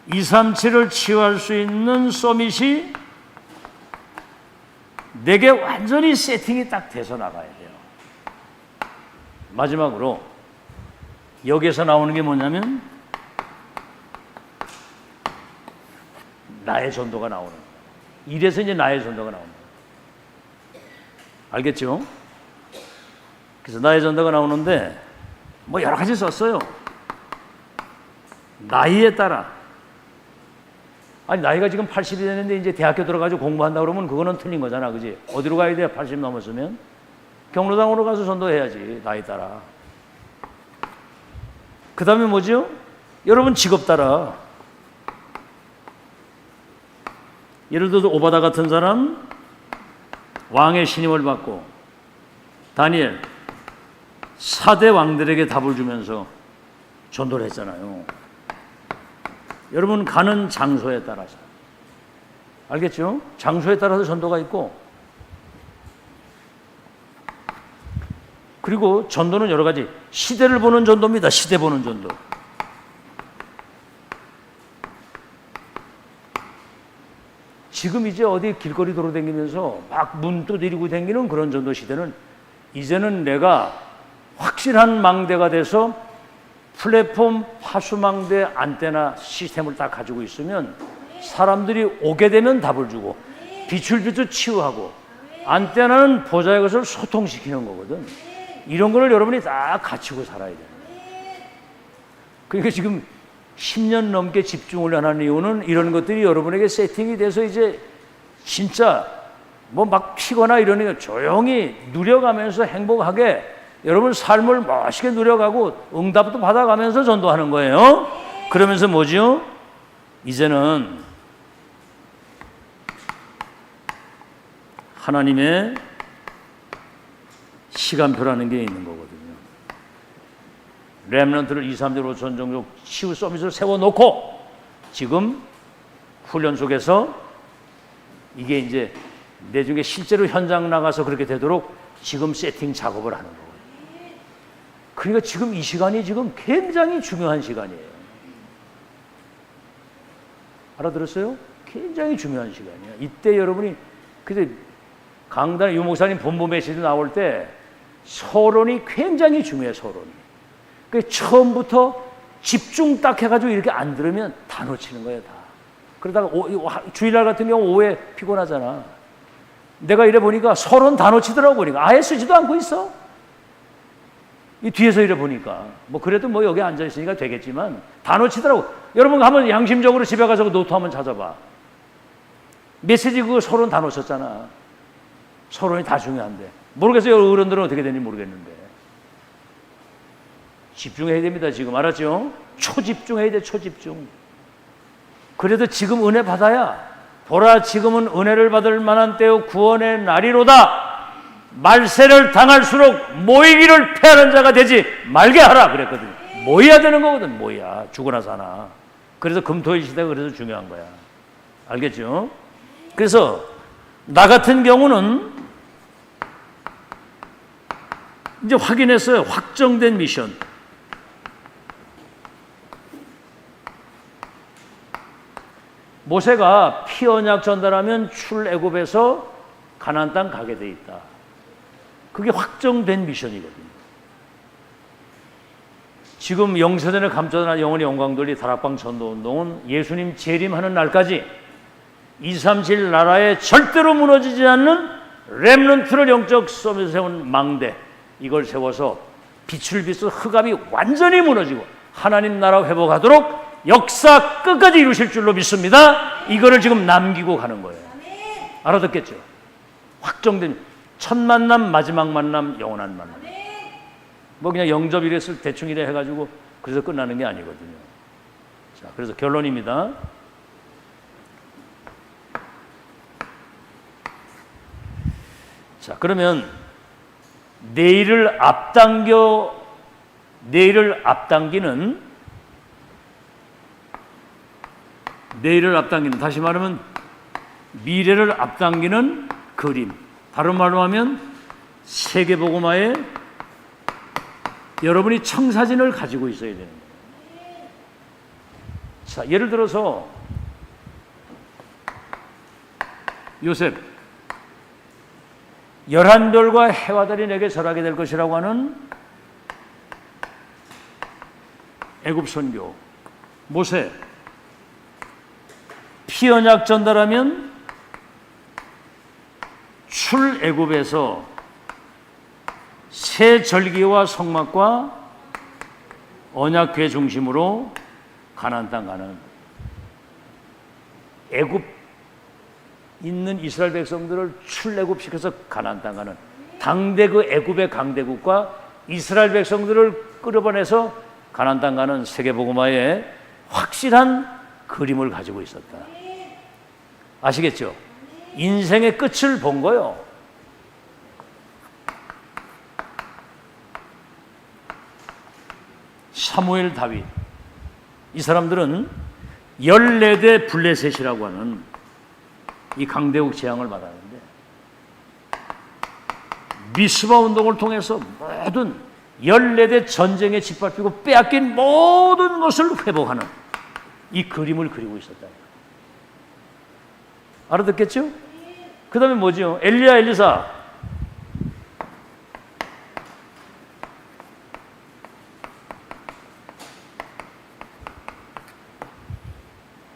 Speaker 1: 237을 치유할 수 있는 서밋이 내게 완전히 세팅이 딱 돼서 나가야 돼요. 마지막으로 여기에서 나오는 게 뭐냐면 나의 전도가 나오는 거예요. 이래서 이제 나의 전도가 나오는 거예요. 알겠죠? 그래서 나의 전도가 나오는데 뭐 여러 가지 썼어요. 나이에 따라. 아니, 나이가 지금 80이 되는데 이제 대학교 들어가지고 공부한다 그러면 그거는 틀린 거잖아. 그지? 어디로 가야 돼? 80 넘었으면? 경로당으로 가서 전도해야지. 나이 따라. 그 다음에 뭐죠? 여러분 직업 따라. 예를 들어서 오바다 같은 사람 왕의 신임을 받고, 다니엘 4대 왕들에게 답을 주면서 전도를 했잖아요. 여러분 가는 장소에 따라서. 알겠죠? 장소에 따라서 전도가 있고, 그리고 전도는 여러 가지. 시대를 보는 전도입니다. 시대 보는 전도. 지금 이제 어디 길거리 돌아다니면서 막 문 두드리고 다니는 그런 전도 시대는 이제는 내가 확실한 망대가 돼서 플랫폼 파수망대 안테나 시스템을 딱 가지고 있으면 사람들이 오게 되면 답을 주고, 비출비출 치유하고, 안테나는 보좌의 것을 소통시키는 거거든. 이런 거를 여러분이 다 갖추고 살아야 돼요. 그러니까 지금 10년 넘게 집중을 하는 이유는 이런 것들이 여러분에게 세팅이 돼서 이제 진짜 뭐 막 피거나 이러니까 조용히 누려가면서 행복하게 여러분 삶을 멋있게 누려가고 응답도 받아가면서 전도하는 거예요. 그러면서 뭐죠? 이제는 하나님의 시간표라는 게 있는 거거든요. 렘넌트를 2, 3절, 5천 정도 치유 서비스를 세워놓고 지금 훈련 속에서 이게 이제 내중에 실제로 현장 나가서 그렇게 되도록 지금 세팅 작업을 하는 거예요. 그러니까 지금 이 시간이 지금 굉장히 중요한 시간이에요. 알아들었어요? 굉장히 중요한 시간이에요. 이때 여러분이 그때 강단 유 목사님 본부 메시지 나올 때 서론이 굉장히 중요해요. 서론이. 그 처음부터 집중 딱 해가지고 이렇게 안 들으면 다 놓치는 거예요. 다. 그러다가 주일날 같은 경우 오후에 피곤하잖아. 내가 이래 보니까 서론 다 놓치더라고 보니까 아예 쓰지도 않고 있어. 이 뒤에서 이래 보니까 뭐 그래도 뭐 여기 앉아 있으니까 되겠지만 다 놓치더라고. 여러분 한번 양심적으로 집에 가서 그 노트 한번 찾아봐. 메시지 그거 서론 다 놓쳤잖아. 서론이 다 중요한데 모르겠어요. 어른들은 어떻게 되는지 모르겠는데 집중해야 됩니다. 지금 알았죠? 초집중해야 돼. 초집중. 그래도 지금 은혜 받아야 보라 지금은 은혜를 받을 만한 때요 구원의 날이로다. 말세를 당할수록 모이기를 패하는 자가 되지 말게 하라 그랬거든요. 모여야 되는 거거든. 모여야 죽으나 사나. 그래서 금토일 시대가 그래서 중요한 거야. 알겠죠? 그래서 나 같은 경우는 이제 확인했어요. 확정된 미션. 모세가 피 언약 전달하면 출애굽에서 가나안 땅 가게 돼 있다. 그게 확정된 미션이거든요. 지금 영세전에 감춰진 영혼의 영광돌이 다락방 전도운동은 예수님 재림하는 날까지 237 나라에 절대로 무너지지 않는 렘넌트를 영적 서밋에 세운 망대, 이걸 세워서 빛을 비춰 흑암이 완전히 무너지고 하나님 나라 회복하도록 역사 끝까지 이루실 줄로 믿습니다. 이거를 지금 남기고 가는 거예요. 알아듣겠죠? 확정된 첫 만남, 마지막 만남, 영원한 만남. 뭐 그냥 영접 이랬을 대충 이래 해가지고 그래서 끝나는 게 아니거든요. 자, 그래서 결론입니다. 자, 그러면 내일을 앞당기는 다시 말하면 미래를 앞당기는 그림. 다른 말로 하면 세계복음화에 여러분이 청사진을 가지고 있어야 되는 거예요. 자, 예를 들어서 요셉 11별과 해와 달이 내게 절하게 될 것이라고 하는 애굽 선교. 모세 피언약 전달하면 출애굽에서 새 절기와 성막과 언약궤 중심으로 가나안 땅 가는 애굽 있는 이스라엘 백성들을 출애굽시켜서 가나안 땅 가는 당대 그 애굽의 강대국과 이스라엘 백성들을 끌어보내서 가나안 땅 가는 세계복음화의 확실한 그림을 가지고 있었다. 아시겠죠? 인생의 끝을 본 거요. 사무엘, 다윗, 이 사람들은 14대 블레셋이라고 하는 이 강대국 재앙을 받았는데 미스바 운동을 통해서 모든 14대 전쟁에 짓밟히고 빼앗긴 모든 것을 회복하는 이 그림을 그리고 있었다. 알아듣겠죠? 그 다음에 뭐죠? 엘리야, 엘리사.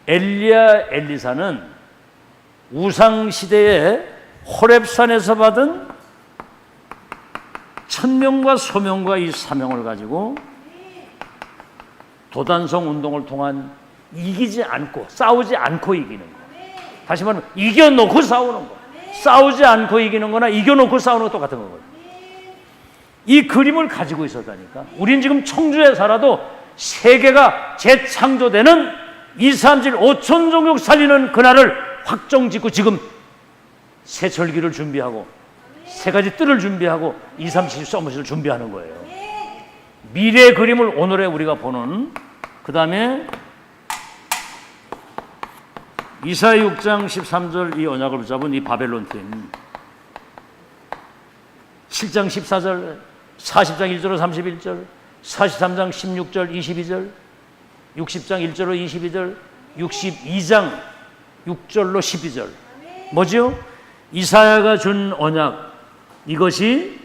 Speaker 1: 엘리야, 엘리사는 우상시대에 호렙산에서 받은 천명과 소명과 이 사명을 가지고 도단성 운동을 통한 이기지 않고 싸우지 않고 이기는 거. 다시 말하면 이겨놓고 싸우는 거. 싸우지 않고 이기는 거나 이겨놓고 싸우는 거 똑같은 거거든요. 이 그림을 가지고 있었다니까. 우린 지금 청주에 살아도 세계가 재창조되는 2, 3, 7, 5천 종족 살리는 그날을 확정 짓고 지금 새 절기를 준비하고 세 가지 뜰을 준비하고 2, 3, 7 서밋을 준비하는 거예요. 미래의 그림을 오늘에 우리가 보는. 그 다음에 이사야 6장 13절 이 언약을 붙잡은 이 바벨론 팀, 7장 14절, 40장 1절로 31절, 43장 16절 22절, 60장 1절로 22절, 62장 6절로 12절. 뭐죠? 이사야가 준 언약, 이것이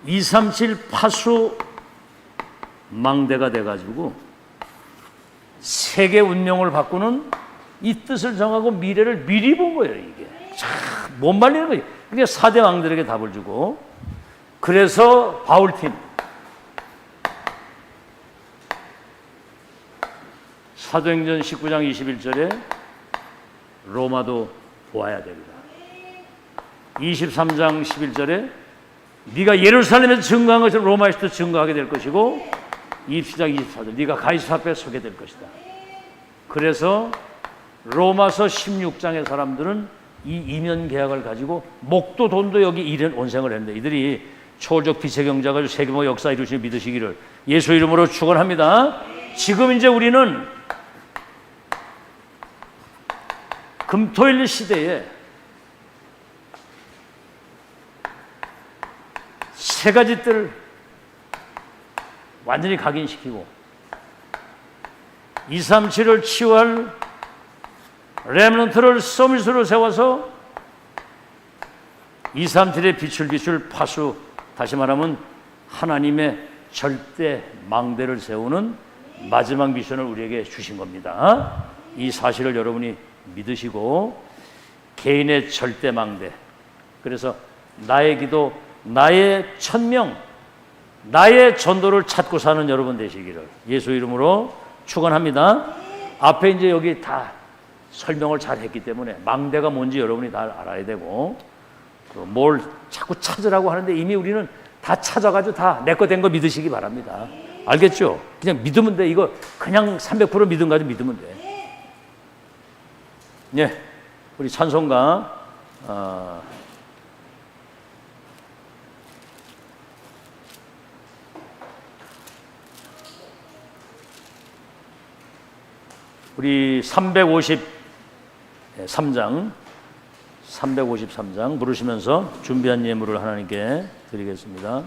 Speaker 1: 237 파수 망대가 돼가지고 세계 운명을 바꾸는 이 뜻을 정하고 미래를 미리 본 거예요. 이게 참 못 말리는 거예요. 그게 4대 왕들에게 답을 주고, 그래서 바울팀 사도행전 19장 21절에 로마도 보아야 됩니다. 23장 11절에 네가 예루살렘에서 증거한 것처럼 로마에서도 증거하게 될 것이고, 20장 24절 네가 가이사 앞에 서게 될 것이다. 그래서 로마서 16장의 사람들은 이 이면 계약을 가지고 목도 돈도 여기 이런 온생을 했는데, 이들이 초월적 빛의 경자가 세계모 역사 이루시는 믿으시기를 예수 이름으로 축원합니다. 지금 이제 우리는 금토일 시대에 세 가지 뜰을 완전히 각인시키고 237을 치유할 렘넌트를 서밋으로 세워서 237의 빛을 비출 파수, 다시 말하면 하나님의 절대 망대를 세우는 마지막 미션을 우리에게 주신 겁니다. 이 사실을 여러분이 믿으시고 개인의 절대 망대, 그래서 나의 기도, 나의 천명, 나의 전도를 찾고 사는 여러분 되시기를 예수 이름으로 축원합니다. 앞에 이제 여기 다 설명을 잘 했기 때문에 망대가 뭔지 여러분이 다 알아야 되고, 뭘 자꾸 찾으라고 하는데 이미 우리는 다 찾아가지고 다 내 거 된 거 믿으시기 바랍니다. 알겠죠? 그냥 믿으면 돼. 이거 그냥 300% 믿음 가지고 믿으면 돼. 예, 우리 찬송가 우리 353장 부르시면서 준비한 예물을 하나님께 드리겠습니다.